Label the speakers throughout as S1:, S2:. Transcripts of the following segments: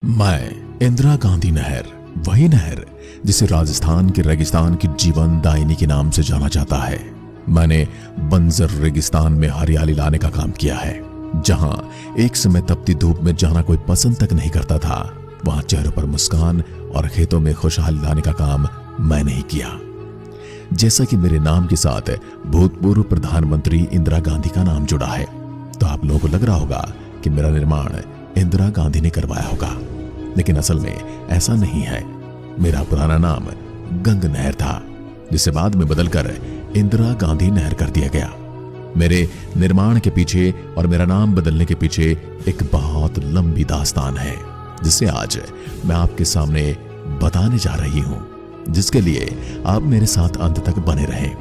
S1: मैं इंदिरा गांधी नहर, वही नहर जिसे राजस्थान के रेगिस्तान की जीवन दायिनी के नाम से जाना जाता है। मैंने बंजर रेगिस्तान में हरियाली लाने का काम किया है। जहां एक समय तपती धूप में जाना कोई पसंद तक नहीं करता था, वहां चेहरों पर मुस्कान और खेतों में खुशहाली लाने का काम मैंने ही किया। जैसा कि मेरे नाम के साथ भूतपूर्व प्रधानमंत्री इंदिरा गांधी का नाम जुड़ा है, तो आप लोगों को लग रहा होगा कि मेरा निर्माण इंदिरा गांधी ने करवाया होगा, लेकिन असल में ऐसा नहीं है। मेरा पुराना नाम गंग नहर था, जिसे बाद में बदलकर इंदिरा गांधी नहर कर दिया गया। मेरे निर्माण के पीछे और मेरा नाम बदलने के पीछे एक बहुत लंबी दास्तान है, जिसे आज मैं आपके सामने बताने जा रही हूं, जिसके लिए आप मेरे साथ अंत तक बने रहें।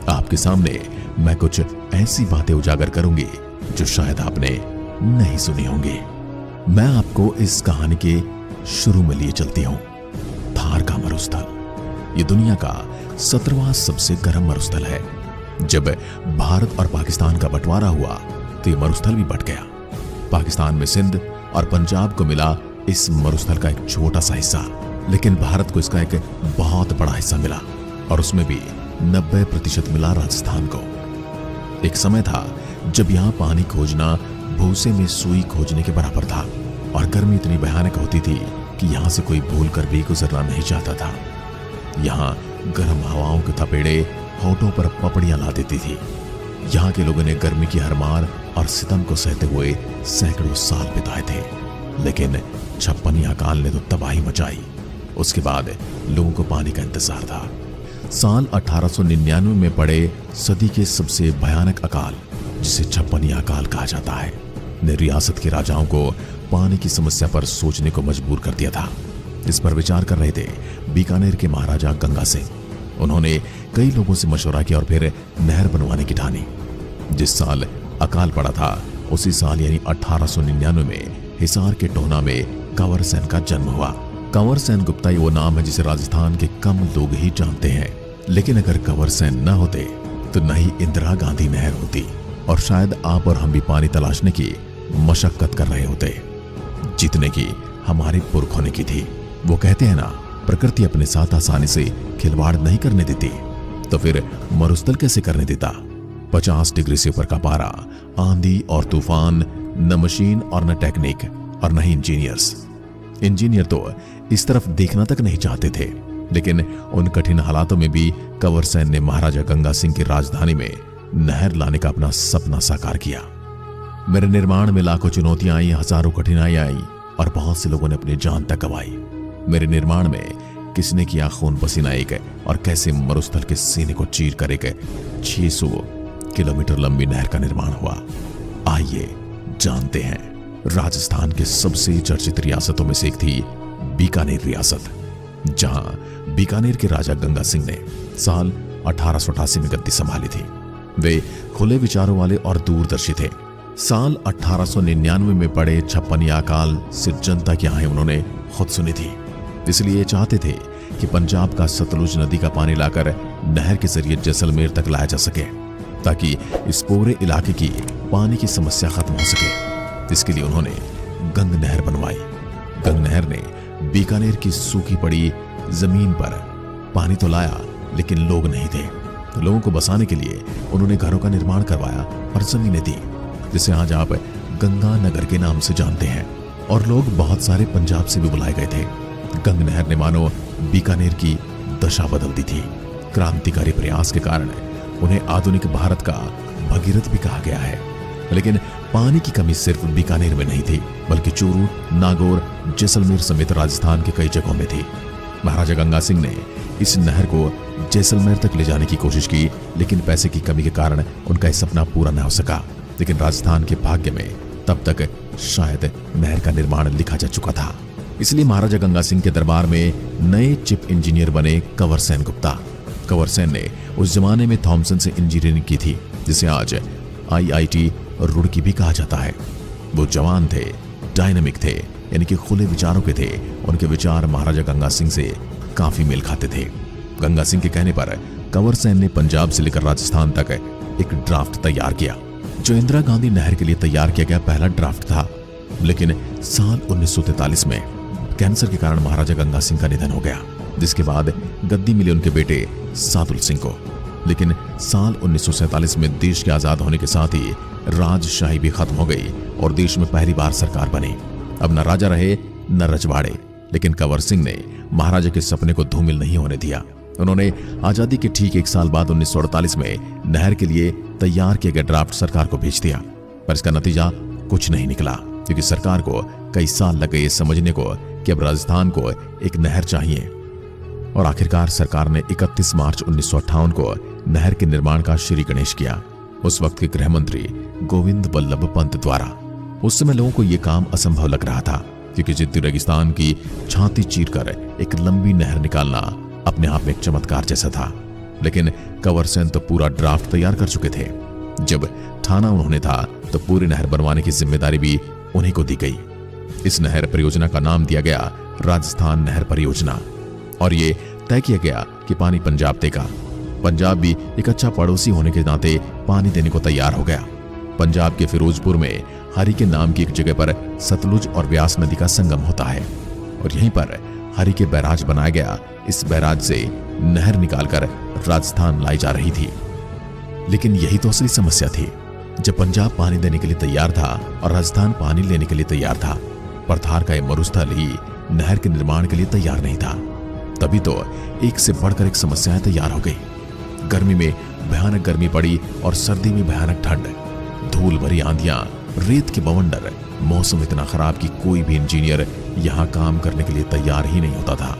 S1: आपके सामने मैं कुछ ऐसी बातें उजागर करूंगी जो शायद आपने नहीं सुनी होंगी। मैं आपको इस कहानी के शुरू में लिए चलती हूं। थार का मरुस्थल ये दुनिया का 17वां सबसे गर्म मरुस्थल है। जब भारत और पाकिस्तान का बंटवारा हुआ तो ये मरुस्थल भी बंट गया। पाकिस्तान में सिंध और पंजाब को मिला इस मरुस्थल का एक छोटा सा हिस्सा, लेकिन भारत को इसका एक बहुत बड़ा हिस्सा मिला, और उसमें भी 90% मिला राजस्थान को। एक समय था जब यहाँ पानी खोजना भूसे में सुई खोजने के बराबर था, और गर्मी इतनी भयानक होती थी कि यहाँ से कोई भूल कर भी गुजरना नहीं चाहता था। यहाँ गर्म हवाओं के थपेड़े होठों पर पपड़ियां ला देती थी। यहाँ के लोगों ने गर्मी की हरमार और सितम को सहते हुए सैकड़ों साल बिताए थे, लेकिन छप्पनी अकाल ने तो तबाही मचाई। उसके बाद लोगों को पानी का इंतजार था। साल 1899 में पड़े सदी के सबसे भयानक अकाल, जिसे छप्पनी अकाल कहा जाता है, ने रियासत के राजाओं को पानी की समस्या पर सोचने को मजबूर कर दिया था। इस पर विचार कर रहे थे बीकानेर के महाराजा गंगा सिंह। उन्होंने कई लोगों से मशवरा किया और फिर नहर बनवाने की ठानी। जिस साल अकाल पड़ा था, उसी साल यानी 1899 में हिसार के टोहना में कंवर सेन का जन्म हुआ। कंवर सेन गुप्ता वो नाम है जिसे राजस्थान के कम लोग ही जानते हैं, लेकिन अगर कंवर सेन न होते तो न ही इंदिरा गांधी नहर होती, और शायद आप और हम भी पानी तलाशने की मशक्कत कर रहे होते, जितने की हमारे पुरखों ने की थी। वो कहते हैं ना, प्रकृति अपने साथ आसानी से खिलवाड़ नहीं करने देती, तो फिर मरुस्थल कैसे करने देता। 50 डिग्री से ऊपर का पारा, आंधी और तूफान, न मशीन और न टेक्निक और न ही इंजीनियर्स। इंजीनियर तो इस तरफ देखना तक नहीं चाहते थे, लेकिन उन कठिन हालातों में भी कंवर सेन ने महाराजा गंगा सिंह की राजधानी में नहर लाने का अपना सपना साकार किया। मेरे निर्माण में लाखों चुनौतियां आई, हजारों कठिनाइयां आई, और बहुत से लोगों ने अपनी जान तक गंवाई। मेरे निर्माण में किसने किया खून पसीना एक, और कैसे मरुस्थल के सीने को चीर कर एक 600 किलोमीटर लंबी नहर का निर्माण हुआ। आइए जानते हैं। राजस्थान के सबसे चर्चित रियासतों में से एक थी बीकानेर रियासत, जहां बीकानेर के राजा गंगा सिंह ने साल 1888 में गद्दी संभाली थी। वे खुले विचारों वाले और दूरदर्शी थे। साल 1899 में पड़े छप्पनी अकाल सिर्फ जनता की आहें उन्होंने खुद सुनी थी, इसलिए चाहते थे कि पंजाब का सतलुज नदी का पानी लाकर नहर के जरिए जैसलमेर तक लाया जा सके, ताकि इस पूरे इलाके की पानी की समस्या खत्म हो सके। इसके लिए उन्होंने गंग नहर बनवाई। गंग नहर ने बीकानेर की सूखी पड़ी जमीन पर पानी तो लाया, लेकिन लोग नहीं थे। तो लोगों को बसाने के लिए उन्होंने घरों का निर्माण करवाया और जमीनें दी, जिसे आज आप गंगा नगर के नाम से जानते हैं, और लोग बहुत सारे पंजाब से भी बुलाए गए थे। गंग नहर ने मानो बीकानेर की दशा बदल दी थी। क्रांतिकारी प्रयास के कारण उन्हें आधुनिक भारत का भगीरथ भी कहा गया है। लेकिन पानी की कमी सिर्फ बीकानेर में नहीं थी, बल्कि चूरू, नागौर, जैसलमेर समेत राजस्थान के कई जगहों में थी। महाराजा गंगा सिंह ने इस नहर को जैसलमेर तक ले जाने की कोशिश की, लेकिन पैसे की कमी के कारण उनका यह सपना पूरा न हो सका। लेकिन राजस्थान के भाग्य में तब तक शायद नहर का निर्माण लिखा जा चुका था। इसलिए महाराजा गंगा सिंह के दरबार में नए चिप इंजीनियर बने कंवर सेन गुप्ता। कंवर सेन ने उस जमाने में थॉमसन से इंजीनियरिंग की थी, जिसे आज IIT रुड़की भी कहा जाता है। वो जवान थे, डायनामिक थे, यानी कि खुले विचारों के थे। उनके विचार महाराजा गंगा सिंह से काफी मेल खाते थे। गंगा सिंह के कहने पर कंवर सेन ने पंजाब से लेकर राजस्थान तक एक ड्राफ्ट तैयार किया, जो इंदिरा गांधी नहर के लिए तैयार किया गया पहला ड्राफ्ट था। लेकिन साल 1943 में कैंसर के कारण महाराजा गंगा सिंह का निधन हो गया, जिसके बाद गद्दी मिले उनके बेटे सादुल सिंह को। लेकिन साल 1947 में देश के आजाद होने के साथ ही राजशाही भी खत्म हो गई और देश में पहली बार सरकार बनी। अब न राजा रहे न रजवाड़े, लेकिन कंवर सिंह ने महाराजा के सपने को धूमिल नहीं होने दिया। उन्होंने आजादी के ठीक 1 साल बाद 1948 में नहर के लिए तैयार किए गए ड्राफ्ट सरकार को भेज दिया, पर इसका नतीजा कुछ नहीं निकला, क्योंकि सरकार को कई साल लग गए ये समझने को कि अब राजस्थान को एक नहर चाहिए। और आखिरकार सरकार ने 31 मार्च 1958 को नहर के निर्माण का श्री गणेश किया, उस वक्त के गृह मंत्री गोविंद बल्लभ पंत द्वारा। उस समय लोगों को यह काम असंभव लग रहा था, क्योंकि जिद्दी रेगिस्तान की छाती चीरकर एक लंबी नहर निकालना अपने आप में एक चमत्कार जैसा था। लेकिन कंवर सिंह तो पूरा ड्राफ्ट तैयार कर चुके थे। जब ठाना उन्होंने था तो पूरी नहर बनवाने की जिम्मेदारी भी उन्हीं को दी गई। इस नहर परियोजना का नाम दिया गया राजस्थान नहर परियोजना, और ये तय किया गया कि पानी पंजाब देगा। पंजाब भी एक अच्छा पड़ोसी होने के नाते पानी देने को तैयार हो गया। पंजाब के फिरोजपुर में हरी के नाम की एक जगह पर सतलुज और व्यास नदी का संगम होता है, और यहीं पर हरी के बैराज बनाया गया। इस बैराज से नहर निकालकर राजस्थान लाई जा रही थी। लेकिन यही तो असली समस्या थी। जब पंजाब पानी देने के लिए तैयार था और राजस्थान पानी लेने के लिए तैयार था, पर थार का यह मरुस्थल ही नहर के निर्माण के लिए तैयार नहीं था। तभी तो एक से बढ़कर एक समस्याएं तैयार हो गई। गर्मी में भयानक गर्मी पड़ी और सर्दी में भयानक ठंड, धूल भरी आंधियां, रेत के बवंडर, मौसम इतना खराब कि कोई भी इंजीनियर यहां काम करने के लिए तैयार ही नहीं होता था।